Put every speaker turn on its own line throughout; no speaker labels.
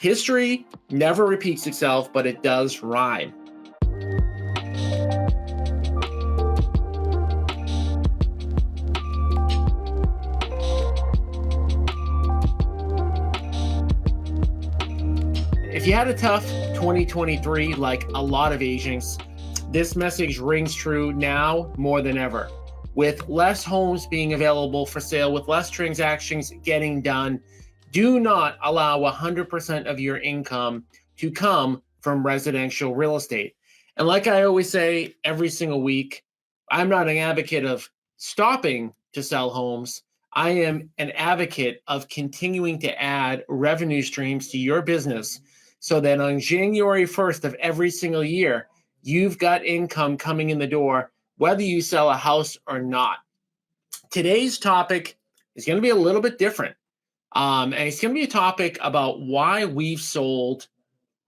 History never repeats itself, but it does rhyme. If you had a tough 2023, like a lot of agents, this message rings true now more than ever. With less homes being available for sale, with less transactions getting done, do not allow 100% of your income to come from residential real estate. And like I always say every single week, I'm not an advocate of stopping to sell homes. I am an advocate of continuing to add revenue streams to your business so that on January 1st of every single year, you've got income coming in the door, whether you sell a house or not. Today's topic is going to be a little bit different. And it's going to be a topic about why we've sold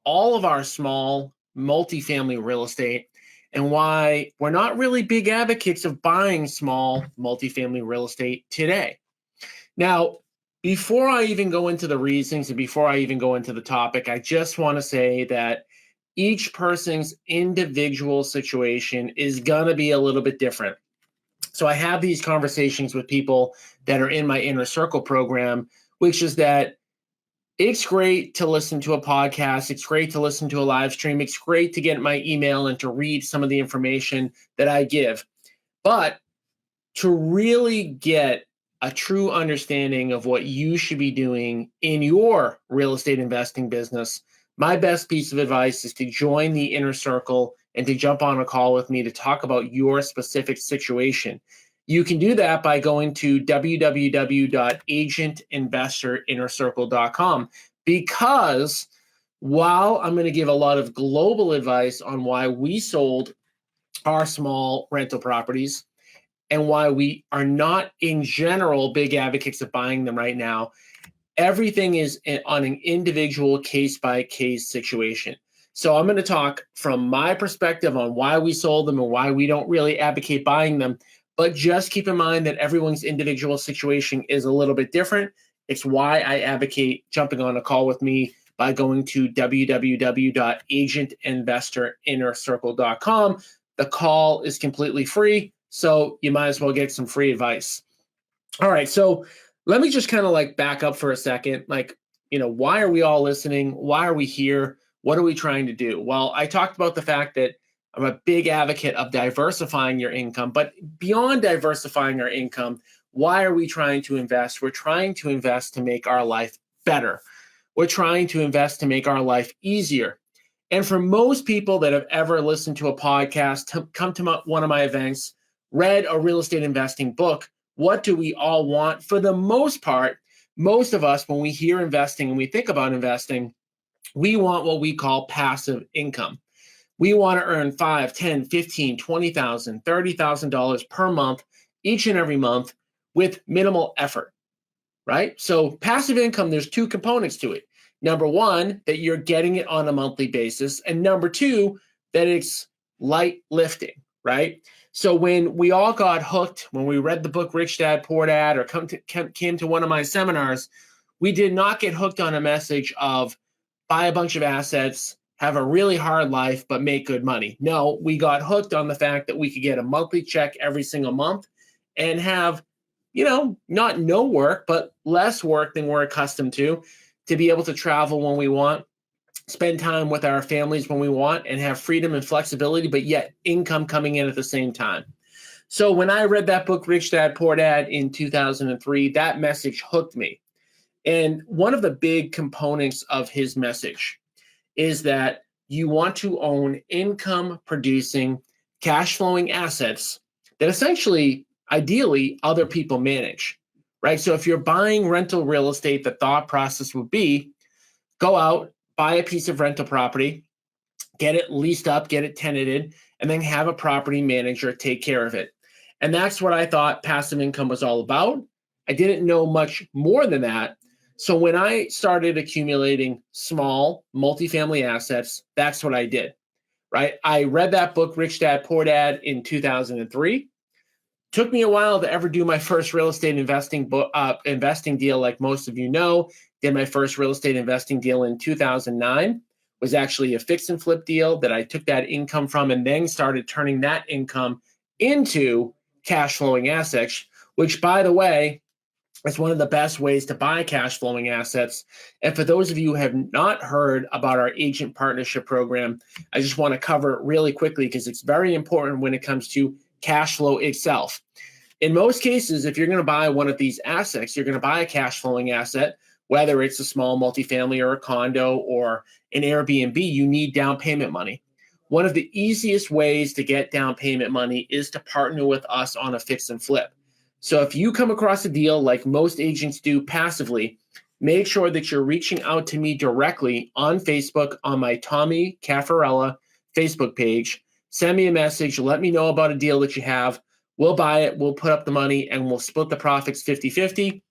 all of our small multifamily real estate and why we're not really big advocates of buying small multifamily real estate today. Now, before I even go into the reasons and before I even go into the topic, I just want to say that each person's individual situation is going to be a little bit different. So I have these conversations with people that are in my inner circle program, which is that it's great to listen to a podcast. It's great to listen to a live stream. It's great to get my email and to read some of the information that I give. But to really get a true understanding of what you should be doing in your real estate investing business, my best piece of advice is to join the inner circle and to jump on a call with me to talk about your specific situation. You can do that by going to www.agentinvestorinnercircle.com, because while I'm going to give a lot of global advice on why we sold our small rental properties and why we are not in general big advocates of buying them right now, everything is on an individual case-by-case situation. So I'm going to talk from my perspective on why we sold them and why we don't really advocate buying them. But just keep in mind that everyone's individual situation is a little bit different. It's why I advocate jumping on a call with me by going to www.agentinvestorinnercircle.com. The call is completely free, so you might as well get some free advice. All right, so let me just kind of like back up for a second. Why are we all listening? Why are we here? What are we trying to do? Well, I talked about the fact that I'm a big advocate of diversifying your income, but beyond diversifying our income, why are we trying to invest? We're trying to invest to make our life better. We're trying to invest to make our life easier. And for most people that have ever listened to a podcast, come to one of my events, read a real estate investing book, what do we all want? For the most part, most of us, when we hear investing and we think about investing, we want what we call passive income. We want to earn $5, $10, $15, $20,000, $30,000 per month, each and every month with minimal effort, right? So passive income, there's two components to it. Number one, that you're getting it on a monthly basis. And number two, that it's light lifting, right? So when we all got hooked, when we read the book Rich Dad, Poor Dad, or came to one of my seminars, we did not get hooked on a message of buy a bunch of assets, have a really hard life, but make good money. No, we got hooked on the fact that we could get a monthly check every single month and have, not no work, but less work than we're accustomed to be able to travel when we want, spend time with our families when we want, and have freedom and flexibility, but yet income coming in at the same time. So when I read that book, Rich Dad, Poor Dad, in 2003, that message hooked me. And one of the big components of his message is that you want to own income-producing, cash-flowing assets that essentially, ideally, other people manage, right? So if you're buying rental real estate, the thought process would be go out, buy a piece of rental property, get it leased up, get it tenanted, and then have a property manager take care of it. And that's what I thought passive income was all about. I didn't know much more than that. So when I started accumulating small multifamily assets, that's what I did, right? I read that book, Rich Dad, Poor Dad, in 2003. Took me a while to ever do my first real estate investing deal. Like most of you know, did my first real estate investing deal in 2009. Was actually a fix and flip deal that I took that income from and then started turning that income into cash flowing assets, which, by the way, is one of the best ways to buy cash flowing assets. And for those of you who have not heard about our agent partnership program, I just want to cover it really quickly because it's very important when it comes to cash flow itself. In most cases, if you're going to buy one of these assets, you're going to buy a cash flowing asset, whether it's a small multifamily or a condo or an Airbnb, you need down payment money. One of the easiest ways to get down payment money is to partner with us on a fix and flip. So if you come across a deal like most agents do passively, make sure that you're reaching out to me directly on Facebook on my Tommy Caffarella Facebook page. Send me a message. Let me know about a deal that you have. We'll buy it. We'll put up the money and we'll split the profits 50-50.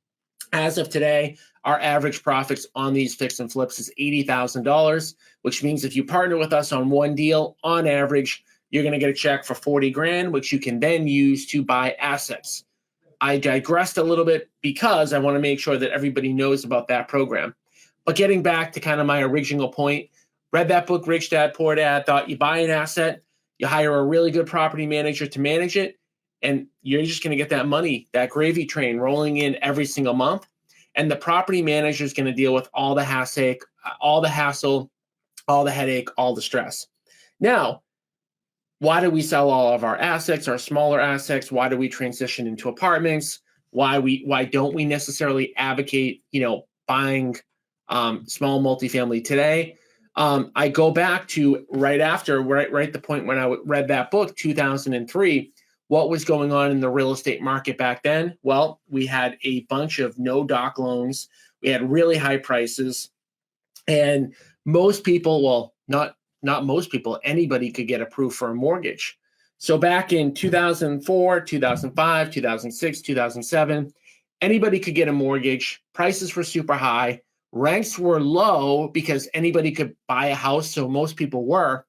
As of today, our average profits on these fix and flips is $80,000, which means if you partner with us on one deal, on average, you're going to get a check for 40 grand, which you can then use to buy assets. I digressed a little bit because I want to make sure that everybody knows about that program. But getting back to kind of my original point, read that book, Rich Dad, Poor Dad, thought you buy an asset, you hire a really good property manager to manage it, and you're just going to get that money, that gravy train rolling in every single month. And the property manager is going to deal with all the hassle, all the headache, all the stress. Now, why do we sell all of our assets, our smaller assets? Why do we transition into apartments? Why don't we necessarily advocate, buying small multifamily today? I go back to right the point when I read that book, 2003. What was going on in the real estate market back then? Well, we had a bunch of no doc loans. We had really high prices, and most people, well, not most people, anybody could get approved for a mortgage. So back in 2004, 2005, 2006, 2007, anybody could get a mortgage. Prices were super high. Rents were low because anybody could buy a house, so most people were.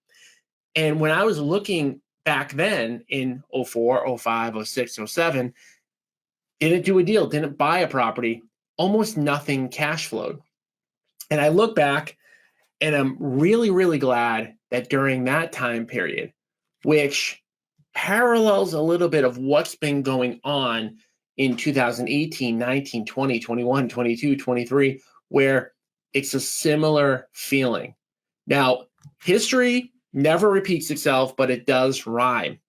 And when I was looking back then in 04, 05, 06, 07, didn't do a deal, didn't buy a property, almost nothing cash flowed. And I look back and I'm really, really glad that during that time period, which parallels a little bit of what's been going on in 2018, 19, 20, 21, 22, 23, where it's a similar feeling. Now, history never repeats itself, but it does rhyme.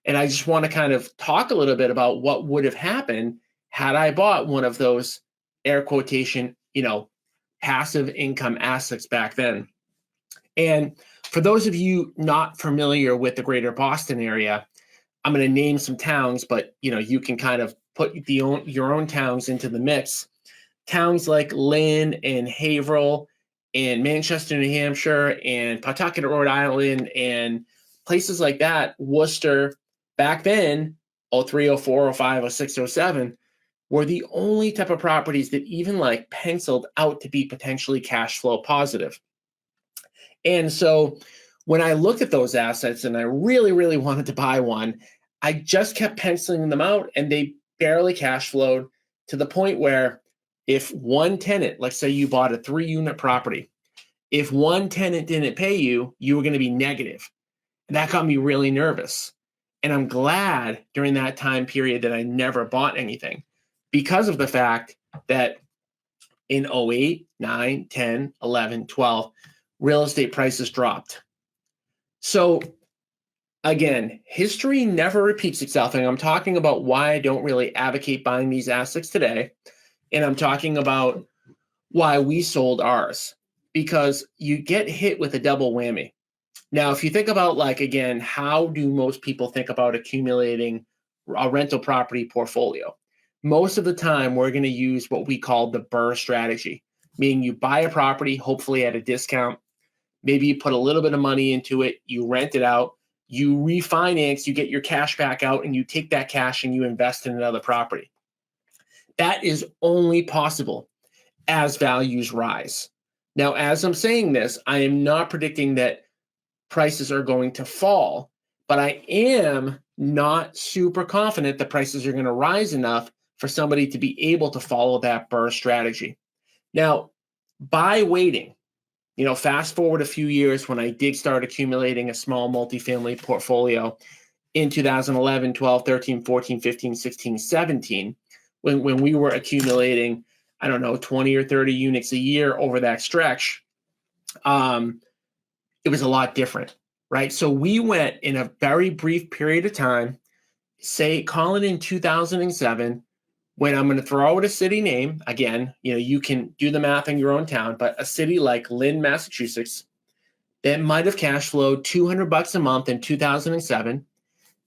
And I just want to kind of talk a little bit about what would have happened had I bought one of those air quotation, passive income assets back then. And for those of you not familiar with the greater Boston area, I'm going to name some towns, but you can kind of put your own towns into the mix. Towns like Lynn and Haverhill and Manchester, New Hampshire, and Pawtucket, Rhode Island, and places like that, Worcester, back then, 03, 04, 05, 06, 07, were the only type of properties that even penciled out to be potentially cash flow positive. And so when I looked at those assets and I really, really wanted to buy one, I just kept penciling them out and they barely cash flowed to the point where if one tenant, let's say you bought a 3-unit property, if one tenant didn't pay you, you were going to be negative. And that got me really nervous. And I'm glad during that time period that I never bought anything because of the fact that in 08, 9, 10, 11, 12, real estate prices dropped. So again, history never repeats itself. And I'm talking about why I don't really advocate buying these assets today. And I'm talking about why we sold ours, because you get hit with a double whammy. Now, if you think about again, how do most people think about accumulating a rental property portfolio? Most of the time, we're going to use what we call the BRRRR strategy, meaning you buy a property, hopefully at a discount. Maybe you put a little bit of money into it, you rent it out, you refinance, you get your cash back out, and you take that cash and you invest in another property. That is only possible as values rise. Now, as I'm saying this, I am not predicting that prices are going to fall, but I am not super confident the prices are going to rise enough for somebody to be able to follow that BRRRR strategy. Now, by waiting, fast forward a few years when I did start accumulating a small multifamily portfolio in 2011, 12, 13, 14, 15, 16, 17, when we were accumulating, 20 or 30 units a year over that stretch, it was a lot different, right? So we went in a very brief period of time, call it in 2007, when I'm going to throw out a city name. Again, you can do the math in your own town, but a city like Lynn, Massachusetts, that might have cash flowed $200 a month in 2007.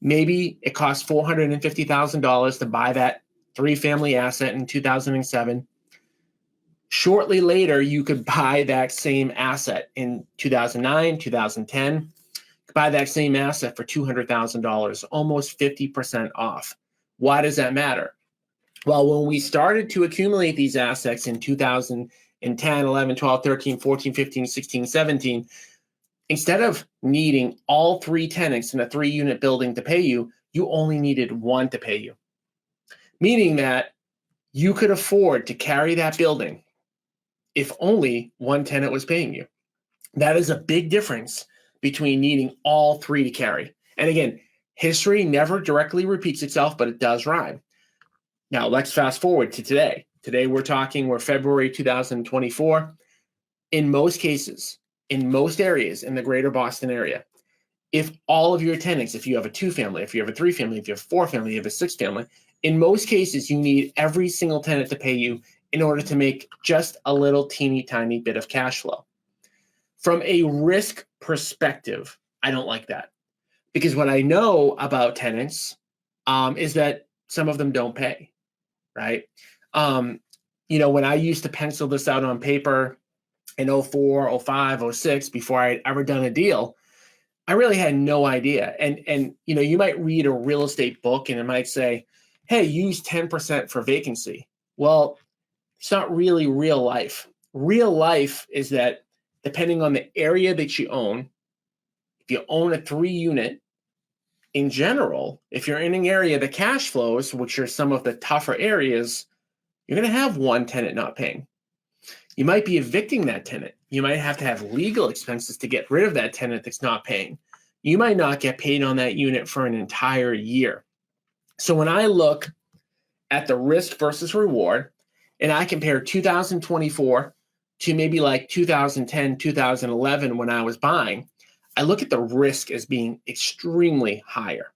Maybe it cost $450,000 to buy that 3-family asset in 2007. Shortly later, you could buy that same asset in 2009, 2010. Buy that same asset for $200,000, almost 50% off. Why does that matter? Well, when we started to accumulate these assets in 2010, 11, 12, 13, 14, 15, 16, 17, instead of needing all 3 tenants in a 3-unit building to pay you, you only needed 1 to pay you. Meaning that you could afford to carry that building if only 1 tenant was paying you. That is a big difference between needing all 3 to carry. And again, history never directly repeats itself, but it does rhyme. Now, let's fast forward to today. Today, we're February 2024. In most cases, in most areas in the greater Boston area, if all of your tenants, if you have a 2-family, if you have a 3-family, if you have a 4-family, you have a 6-family, in most cases, you need every single tenant to pay you in order to make just a little teeny tiny bit of cash flow. From a risk perspective, I don't like that, because what I know about tenants is that some of them don't pay, right? When I used to pencil this out on paper in 04, 05, 06, before I had ever done a deal, I really had no idea. And you might read a real estate book and it might say, hey, use 10% for vacancy. Well, it's not really real life. Real life is that depending on the area that you own, if you own a 3-unit, in general, if you're in an area that cash flows, which are some of the tougher areas, you're going to have 1 tenant not paying. You might be evicting that tenant. You might have to have legal expenses to get rid of that tenant that's not paying. You might not get paid on that unit for an entire year. So when I look at the risk versus reward, and I compare 2024 to maybe like 2010, 2011 when I was buying, I look at the risk as being extremely higher,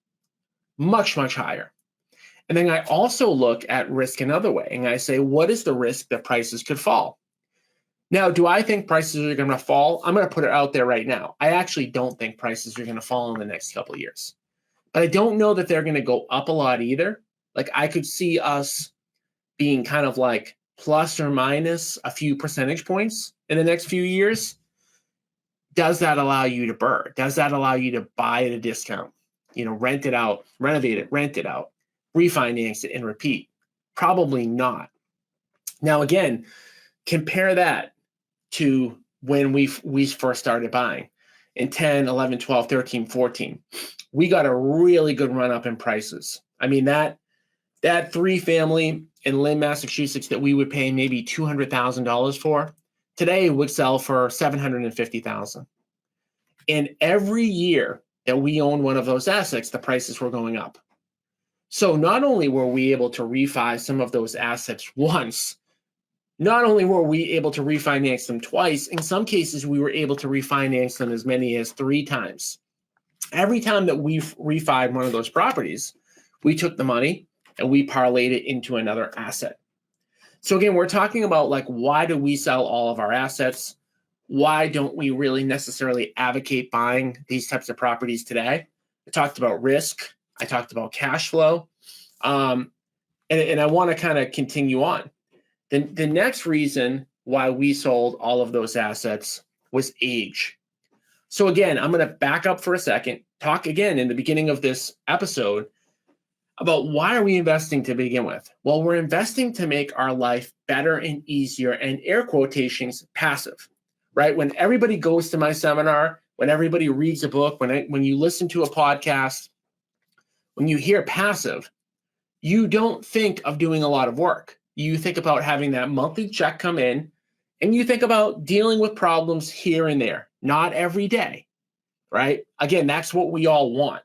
much, much higher. And then I also look at risk another way, and I say, what is the risk that prices could fall? Now, do I think prices are going to fall? I'm going to put it out there right now. I actually don't think prices are going to fall in the next couple of years. But I don't know that they're going to go up a lot either. Like, I could see us being kind of like plus or minus a few percentage points in the next few years. Does that allow you to BRRRR? Does that allow you to buy at a discount? Rent it out, renovate it, rent it out, refinance it, and repeat? Probably not. Now, again, compare that to when we first started buying in 10, 11, 12, 13, 14. We got a really good run up in prices. I mean, that 3-family in Lynn, Massachusetts that we would pay maybe $200,000 for, today would sell for $750,000. And every year that we own one of those assets, the prices were going up. So not only were we able to refi some of those assets once, not only were we able to refinance them twice, in some cases we were able to refinance them as many as 3 times. Every time that we refied one of those properties, we took the money and we parlayed it into another asset. So again, we're talking about like, why do we sell all of our assets? Why don't we really necessarily advocate buying these types of properties today? I talked about risk. I talked about cash flow. And I want to kind of continue on. The next reason why we sold all of those assets was age. So again, I'm going to back up for a second, talk again in the beginning of this episode about why are we investing to begin with? Well, we're investing to make our life better and easier, and air quotations, passive, right? When everybody goes to my seminar, when everybody reads a book, when you listen to a podcast, when you hear passive, you don't think of doing a lot of work. You think about having that monthly check come in, and you think about dealing with problems here and there, not every day, right? Again, that's what we all want.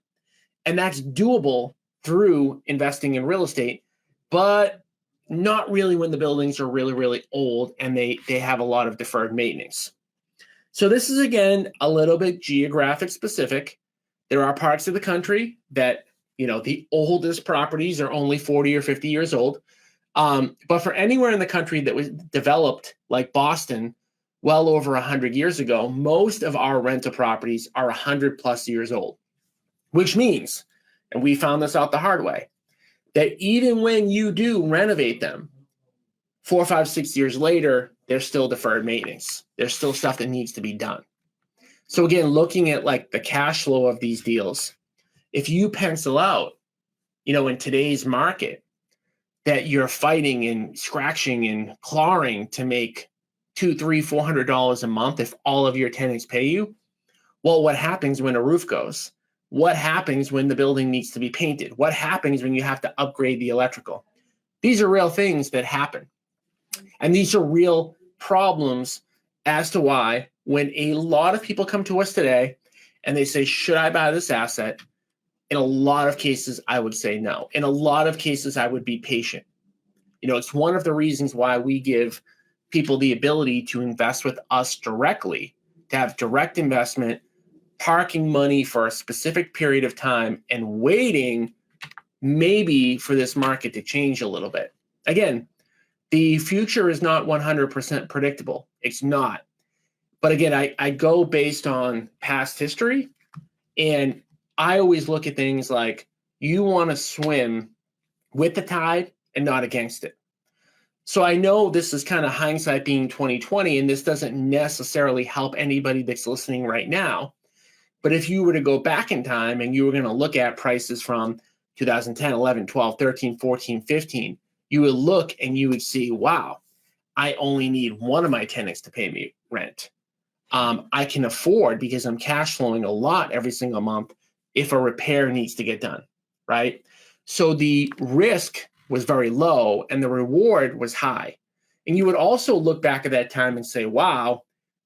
And that's doable through investing in real estate, but not really when the buildings are really, really old and they have a lot of deferred maintenance. So this is, again, a little bit geographic specific. There are parts of the country that, the oldest properties are only 40 or 50 years old. But for anywhere in the country that was developed like Boston well over 100 years ago, most of our rental properties are 100 plus years old, which means, and we found this out the hard way, that even when you do renovate them, 4, 5, 6 years later, there's still deferred maintenance. There's still stuff that needs to be done. So again, looking at like the cash flow of these deals, if you pencil out, in today's market, that you're fighting and scratching and clawing to make $200, $300, $400 a month if all of your tenants pay you, well, what happens when a roof goes? What happens when the building needs to be painted? What happens when you have to upgrade the electrical? These are real things that happen. And these are real problems as to why when a lot of people come to us today and they say, should I buy this asset? In a lot of cases, I would say no. In a lot of cases, I would be patient. It's one of the reasons why we give people the ability to invest with us directly, to have direct investment, parking money for a specific period of time, and waiting maybe for this market to change a little bit. Again, the future is not 100% predictable. It's not. But again, I go based on past history, and I always look at things like you want to swim with the tide and not against it. So I know this is kind of hindsight being 2020, and this doesn't necessarily help anybody that's listening right now. But if you were to go back in time and you were going to look at prices from 2010, 11, 12, 13, 14, 15, you would look and you would see, wow, I only need one of my tenants to pay me rent. I can afford, because I'm cash flowing a lot every single month, if a repair needs to get done, right? So the risk was very low and the reward was high. And you would also look back at that time and say, wow,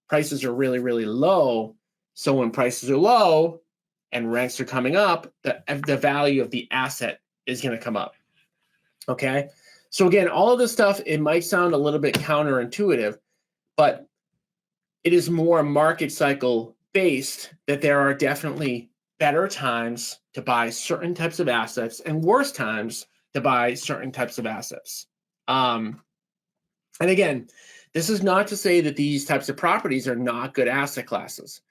prices are really, really low. So when prices are low and rents are coming up, the value of the asset is going to come up, okay? So again, all of this stuff, it might sound a little bit counterintuitive, but it is more market cycle based, that there are definitely better times to buy certain types of assets and worse times to buy certain types of assets. And again, this is not to say that these types of properties are not good asset classes,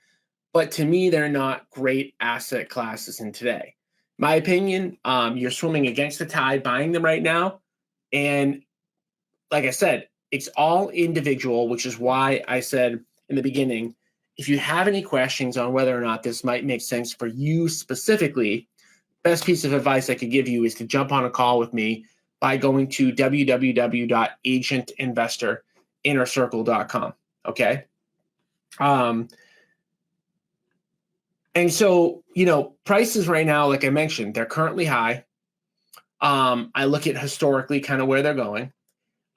but to me, they're not great asset classes in today. My opinion, you're swimming against the tide buying them right now. And like I said, it's all individual, which is why I said in the beginning, if you have any questions on whether or not this might make sense for you specifically, best piece of advice I could give you is to jump on a call with me by going to www.agentinvestorinnercircle.com. Okay. And so, prices right now, like I mentioned, they're currently high. I look at historically kind of where they're going.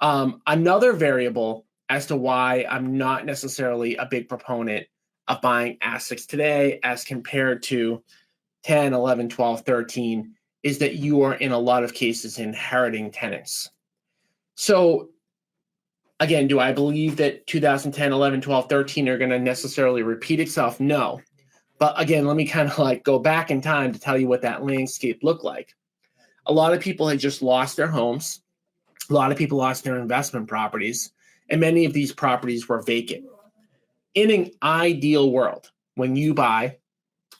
Another variable as to why I'm not necessarily a big proponent of buying assets today as compared to 10, 11, 12, 13 is that you are in a lot of cases inheriting tenants. So again, do I believe that 2010, 11, 12, 13 are going to necessarily repeat itself? No. But again, let me kind of like go back in time to tell you what that landscape looked like. A lot of people had just lost their homes. A lot of people lost their investment properties, and many of these properties were vacant. In an ideal world, when you buy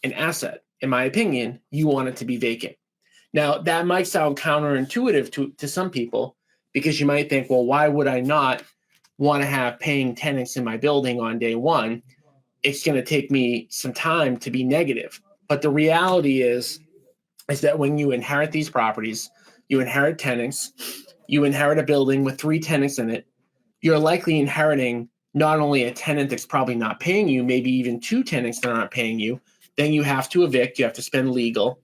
an asset, in my opinion, you want it to be vacant. Now, that might sound counterintuitive to some people, because you might think, well, why would I not want to have paying tenants in my building on day one? It's going to take me some time to be negative. But the reality is that when you inherit these properties, you inherit tenants, you inherit a building with 3 tenants in it, you're likely inheriting not only a tenant that's probably not paying you, maybe even 2 tenants that aren't paying you. Then you have to evict, you have to spend legal.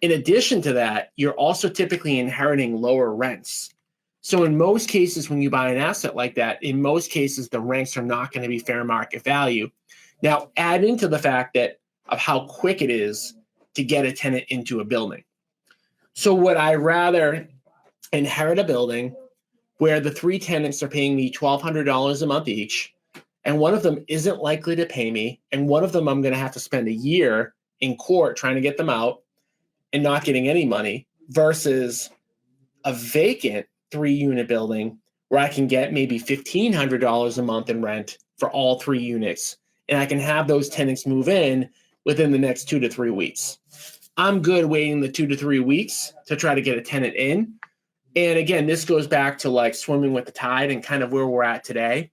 In addition to that, you're also typically inheriting lower rents. So in most cases, when you buy an asset like that, in most cases, the rents are not going to be fair market value. Now, add into the fact that of how quick it is to get a tenant into a building. So would I rather inherit a building where the three tenants are paying me $1,200 a month each, and one of them isn't likely to pay me, and one of them I'm going to have to spend a year in court trying to get them out and not getting any money, versus a vacant 3-unit building where I can get maybe $1,500 a month in rent for all 3 units, and I can have those tenants move in within the next 2 to 3 weeks. I'm good waiting the 2 to 3 weeks to try to get a tenant in. And again, this goes back to like swimming with the tide and kind of where we're at today.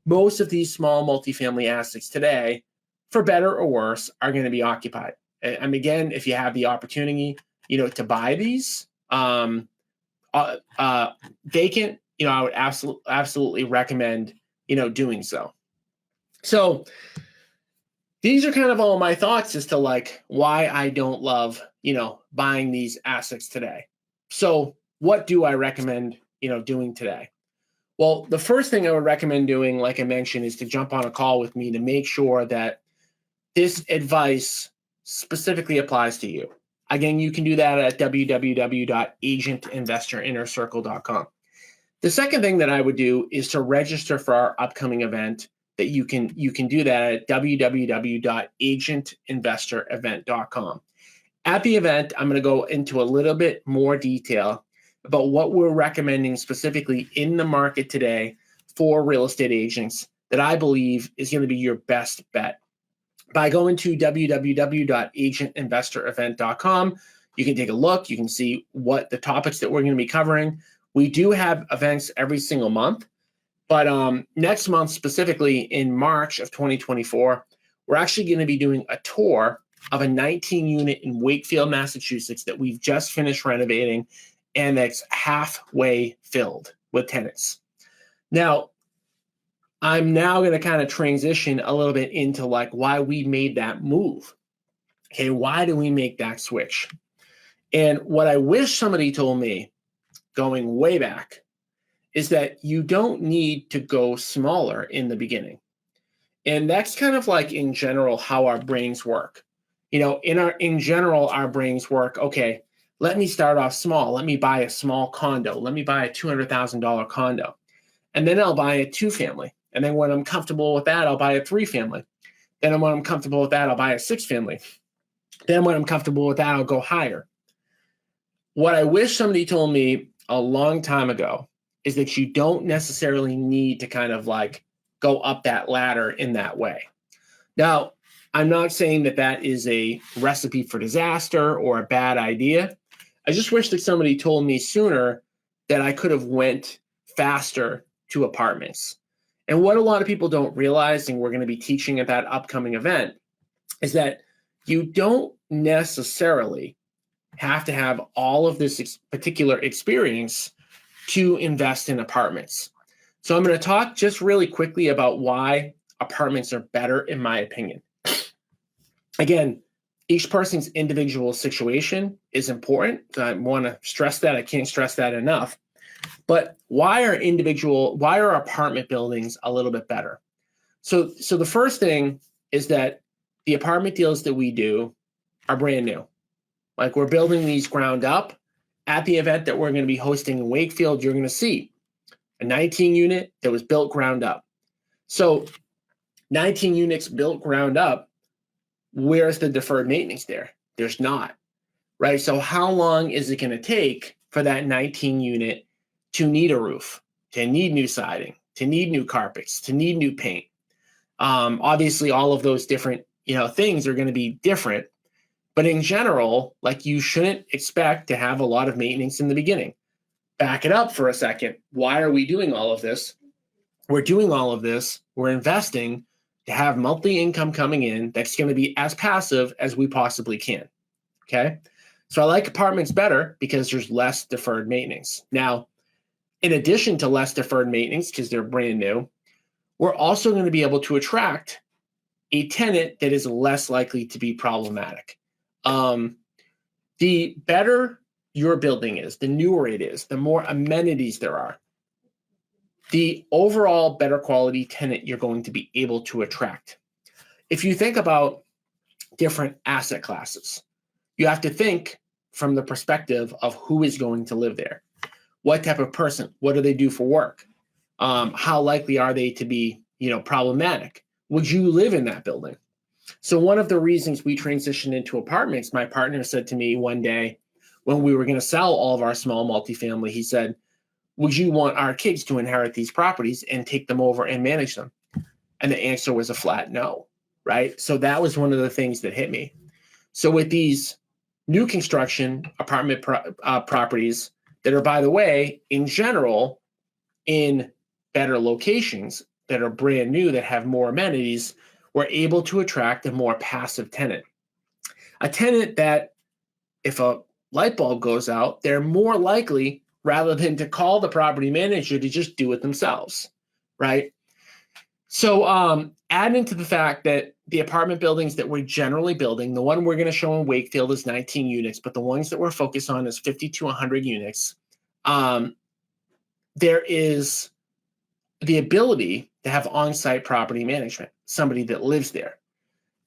Most of these small multifamily assets today, for better or worse, are going to be occupied. And again, if you have the opportunity, to buy these vacant, I would absolutely recommend, doing so. So these are kind of all my thoughts as to like why I don't love, buying these assets today. So what do I recommend, doing today? Well, the first thing I would recommend doing, like I mentioned, is to jump on a call with me to make sure that this advice specifically applies to you. Again, you can do that at www.agentinvestorinnercircle.com. The second thing that I would do is to register for our upcoming event. That you can do that at www.agentinvestorevent.com. At the event, I'm going to go into a little bit more detail about what we're recommending specifically in the market today for real estate agents that I believe is going to be your best bet. By going to www.agentinvestorevent.com, you can take a look. You can see what the topics that we're going to be covering. We do have events every single month. But next month, specifically in March of 2024, we're actually going to be doing a tour of a 19-unit in Wakefield, Massachusetts that we've just finished renovating, and that's halfway filled with tenants. Now, I'm now going to kind of transition a little bit into like why we made that move. Okay, why do we make that switch? And what I wish somebody told me going way back is that you don't need to go smaller in the beginning. And that's kind of like in general how our brains work. In general, our brains work, okay, let me start off small. Let me buy a small condo. Let me buy a $200,000 condo. And then I'll buy a 2-family. And then when I'm comfortable with that, I'll buy a 3-family. Then when I'm comfortable with that, I'll buy a 6-family. Then when I'm comfortable with that, I'll go higher. What I wish somebody told me a long time ago is that you don't necessarily need to kind of like go up that ladder in that way. Now, I'm not saying that that is a recipe for disaster or a bad idea. I just wish that somebody told me sooner that I could have went faster to apartments. And what a lot of people don't realize, and we're going to be teaching at that upcoming event, is that you don't necessarily have to have all of this particular experience to invest in apartments. So I'm going to talk just really quickly about why apartments are better, in my opinion. Again, each person's individual situation is important. I want to stress that. I can't stress that enough. But why are apartment buildings a little bit better? So the first thing is that the apartment deals that we do are brand new. Like we're building these ground up. At the event that we're going to be hosting in Wakefield, you're going to see a 19-unit that was built ground up. So 19 units built ground up, where's the deferred maintenance there? There's not, right? So how long is it going to take for that 19-unit to need a roof, to need new siding, to need new carpets, to need new paint? Obviously, all of those different things are going to be different. But in general, like you shouldn't expect to have a lot of maintenance in the beginning. Back it up for a second. Why are we doing all of this? We're doing all of this. We're investing to have monthly income coming in that's going to be as passive as we possibly can. Okay. So I like apartments better because there's less deferred maintenance. Now, in addition to less deferred maintenance, because they're brand new, we're also going to be able to attract a tenant that is less likely to be problematic. The better your building is, the newer it is, the more amenities there are, the overall better quality tenant you're going to be able to attract. If you think about different asset classes, you have to think from the perspective of who is going to live there. What type of person? What do they do for work? How likely are they to be, problematic? Would you live in that building? So one of the reasons we transitioned into apartments, my partner said to me one day when we were going to sell all of our small multifamily, he said, would you want our kids to inherit these properties and take them over and manage them? And the answer was a flat no, right? So that was one of the things that hit me. So with these new construction apartment properties that are, by the way, in general, in better locations that are brand new, that have more amenities, we're able to attract a more passive tenant. A tenant that, if a light bulb goes out, they're more likely, rather than to call the property manager, to just do it themselves, right? So adding to the fact that the apartment buildings that we're generally building, the one we're going to show in Wakefield is 19 units, but the ones that we're focused on is 50 to 100 units. There is the ability to have on-site property management, somebody that lives there.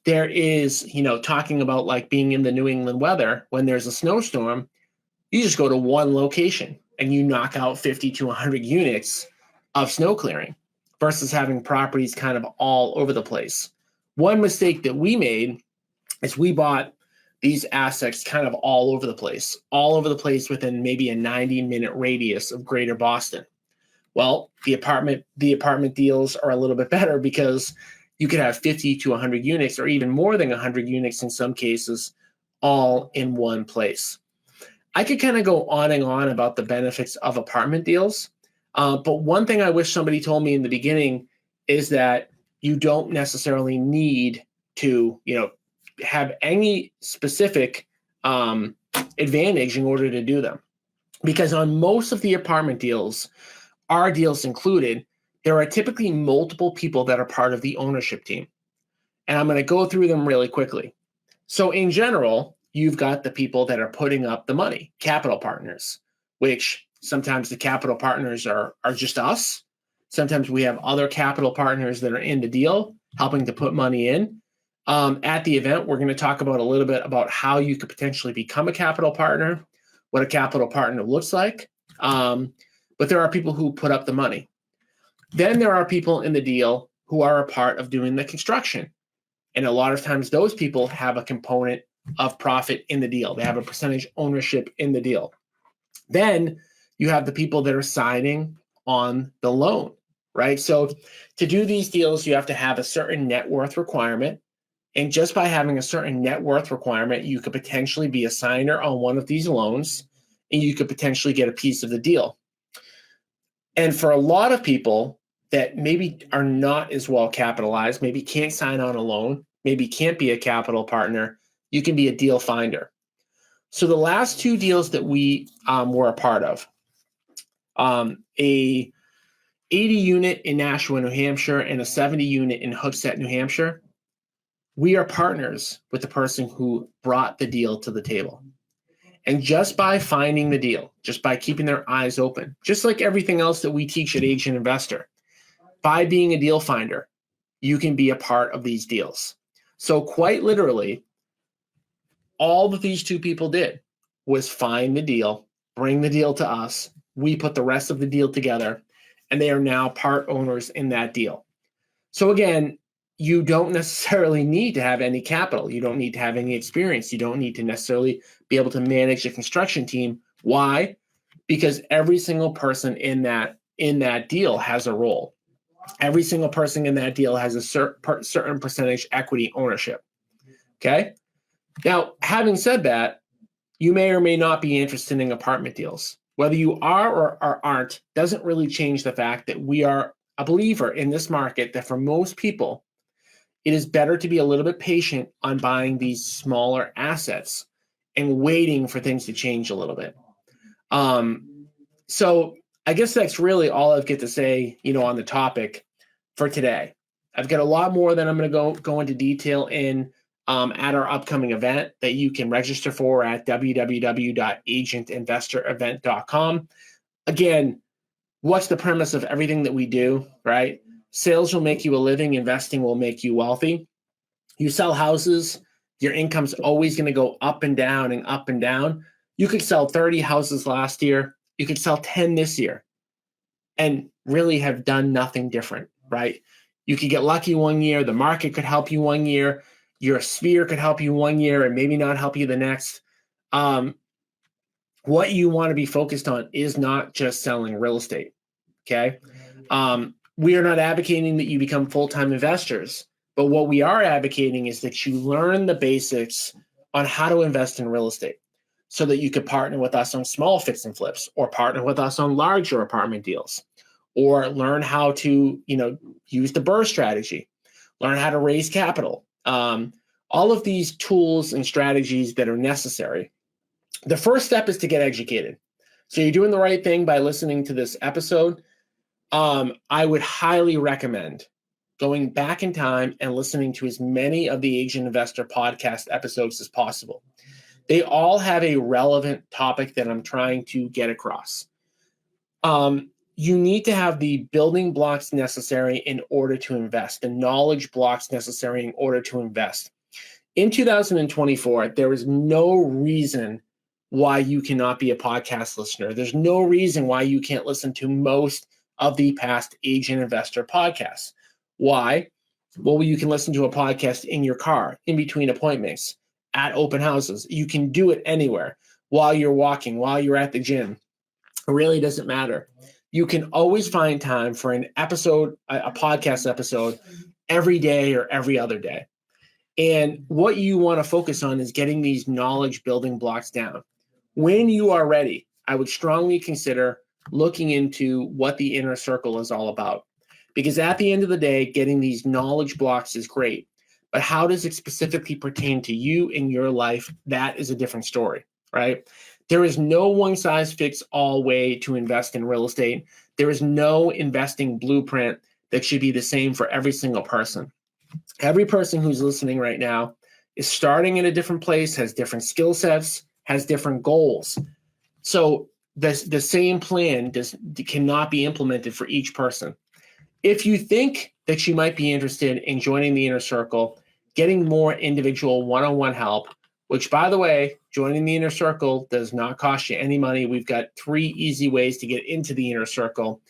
There is, talking about like being in the New England weather, when there's a snowstorm, you just go to one location and you knock out 50 to 100 units of snow clearing versus having properties kind of all over the place. One mistake that we made is we bought these assets kind of all over the place within maybe a 90-minute radius of greater Boston. Well, the apartment deals are a little bit better because you could have 50 to 100 units or even more than 100 units in some cases all in one place. I could kind of go on and on about the benefits of apartment deals. But one thing I wish somebody told me in the beginning is that you don't necessarily need to, have any specific advantage in order to do them. Because on most of the apartment deals, our deals included, there are typically multiple people that are part of the ownership team. And I'm going to go through them really quickly. So in general, you've got the people that are putting up the money, capital partners, which sometimes the capital partners are just us. Sometimes we have other capital partners that are in the deal, helping to put money in. At the event, we're going to talk about a little bit about how you could potentially become a capital partner, what a capital partner looks like. But there are people who put up the money. Then there are people in the deal who are a part of doing the construction. And a lot of times those people have a component of profit in the deal. They have a percentage ownership in the deal. Then you have the people that are signing on the loan, right? So to do these deals, you have to have a certain net worth requirement. And just by having a certain net worth requirement, you could potentially be a signer on one of these loans, and you could potentially get a piece of the deal. And for a lot of people that maybe are not as well capitalized, maybe can't sign on a loan, maybe can't be a capital partner, you can be a deal finder. So the last two deals that we were a part of, a 80 unit in Nashua, New Hampshire, and a 70 unit in Hooksett, New Hampshire, we are partners with the person who brought the deal to the table. And just by finding the deal, just by keeping their eyes open, just like everything else that we teach at Agent Investor, by being a deal finder, you can be a part of these deals. So quite literally, all that these two people did was find the deal, bring the deal to us. We put the rest of the deal together, and they are now part owners in that deal. So again, you don't necessarily need to have any capital. You don't need to have any experience. You don't need to necessarily be able to manage a construction team. Why? Because every single person in that deal has a role. Every single person in that deal has a certain percentage equity ownership. Okay? Now, having said that, you may or may not be interested in apartment deals. Whether you are or aren't doesn't really change the fact that we are a believer in this market that for most people, it is better to be a little bit patient on buying these smaller assets and waiting for things to change a little bit. So I guess that's really all I've got to say, on the topic for today. I've got a lot more that I'm going to go into detail in at our upcoming event that you can register for at www.agentinvestorevent.com. Again, what's the premise of everything that we do, right? Sales will make you a living, investing will make you wealthy. You sell houses, your income's always going to go up and down and up and down. You could sell 30 houses last year, you could sell 10 this year, and really have done nothing different, right? You could get lucky one year, the market could help you one year, your sphere could help you one year and maybe not help you the next. What you want to be focused on is not just selling real estate, okay? We are not advocating that you become full-time investors, but what we are advocating is that you learn the basics on how to invest in real estate so that you could partner with us on small fix and flips, or partner with us on larger apartment deals, or learn how to, use the BRRRR strategy, learn how to raise capital. All of these tools and strategies that are necessary. The first step is to get educated. So you're doing the right thing by listening to this episode. I would highly recommend going back in time and listening to as many of the Asian Investor podcast episodes as possible. They all have a relevant topic that I'm trying to get across. You need to have the building blocks necessary in order to invest, the knowledge blocks necessary in order to invest. In 2024, there is no reason why you cannot be a podcast listener. There's no reason why you can't listen to most of the past Asian Investor podcasts. Why? Well, you can listen to a podcast in your car, in between appointments, at open houses. You can do it anywhere, while you're walking, while you're at the gym. It really doesn't matter. You can always find time for an episode, a podcast episode, every day or every other day. And what you want to focus on is getting these knowledge building blocks down. When you are ready, I would strongly consider looking into what the inner circle is all about. Because at the end of the day, getting these knowledge blocks is great. But how does it specifically pertain to you in your life? That is a different story, right? There is no one-size-fits-all way to invest in real estate. There is no investing blueprint that should be the same for every single person. Every person who's listening right now is starting in a different place, has different skill sets, has different goals. So the same plan cannot be implemented for each person. If you think that you might be interested in joining the inner circle, getting more individual one-on-one help, which, by the way, joining the inner circle does not cost you any money. We've got 3 easy ways to get into the inner circle.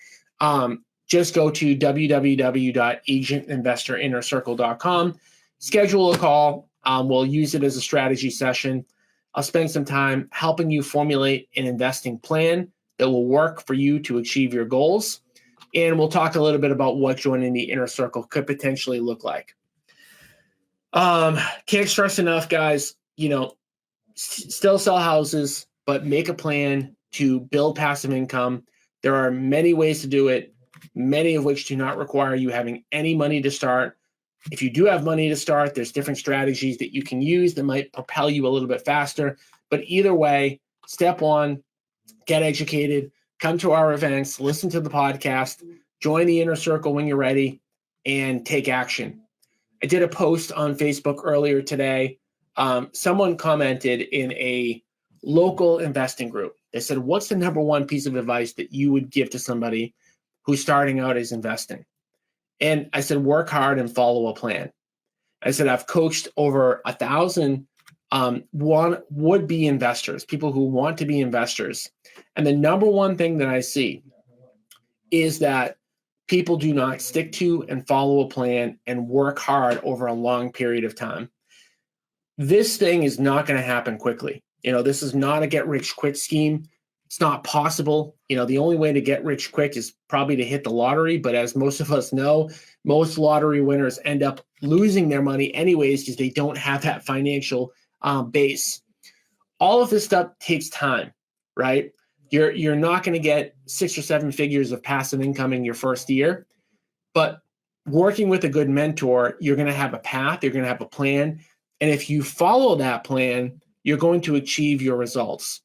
Just go to www.agentinvestorinnercircle.com, schedule a call. We'll use it as a strategy session. I'll spend some time helping you formulate an investing plan that will work for you to achieve your goals. And we'll talk a little bit about what joining the inner circle could potentially look like. Can't stress enough, guys, still sell houses, but make a plan to build passive income. There are many ways to do it, many of which do not require you having any money to start. If you do have money to start, there's different strategies that you can use that might propel you a little bit faster. But either way, step 1, get educated, come to our events, listen to the podcast, join the inner circle when you're ready, and take action. I did a post on Facebook earlier today. Someone commented in a local investing group. They said, what's the number one piece of advice that you would give to somebody who's starting out as investing? And I said, work hard and follow a plan. I said, I've coached over 1,000 would-be investors, people who want to be investors. And the number one thing that I see is that people do not stick to and follow a plan and work hard over a long period of time. This thing is not going to happen quickly. This is not a get-rich-quick scheme. It's not possible. The only way to get rich quick is probably to hit the lottery. But as most of us know, most lottery winners end up losing their money anyways because they don't have that financial base. All of this stuff takes time, right? You're not going to get 6 or 7 figures of passive income in your first year, but working with a good mentor, you're going to have a path, you're going to have a plan, and if you follow that plan, you're going to achieve your results.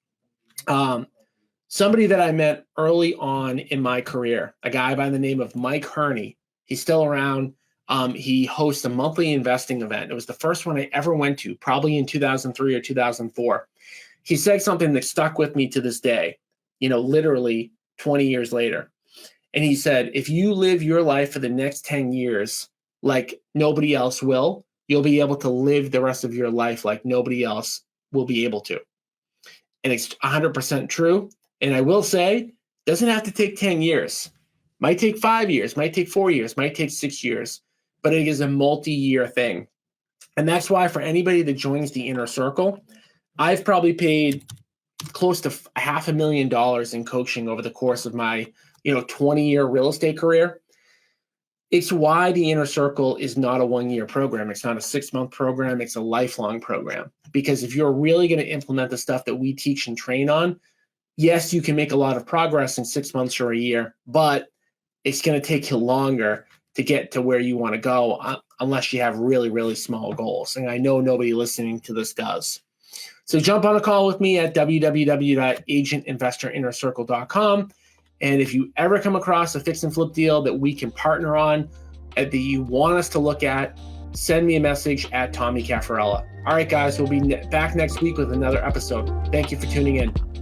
Somebody that I met early on in my career, a guy by the name of Mike Herney, he's still around. He hosts a monthly investing event. It was the first one I ever went to, probably in 2003 or 2004. He said something that stuck with me to this day, literally 20 years later. And he said, if you live your life for the next 10 years like nobody else will, you'll be able to live the rest of your life like nobody else will be able to. And it's 100% true. And I will say, it doesn't have to take 10 years. Might take 5 years, might take 4 years, might take 6 years, but it is a multi-year thing. And that's why for anybody that joins the inner circle, I've probably paid close to $500,000 in coaching over the course of my 20-year real estate career. It's why the inner circle is not a 1-year program. It's not a 6-month program. It's a lifelong program. Because if you're really going to implement the stuff that we teach and train on, yes, you can make a lot of progress in 6 months or a year, but it's going to take you longer to get to where you want to go unless you have really, really small goals. And I know nobody listening to this does. So jump on a call with me at www.agentinvestorinnercircle.com. And if you ever come across a fix and flip deal that we can partner on, that you want us to look at, send me a message at Tommy Caffarella. All right, guys, we'll be back next week with another episode. Thank you for tuning in.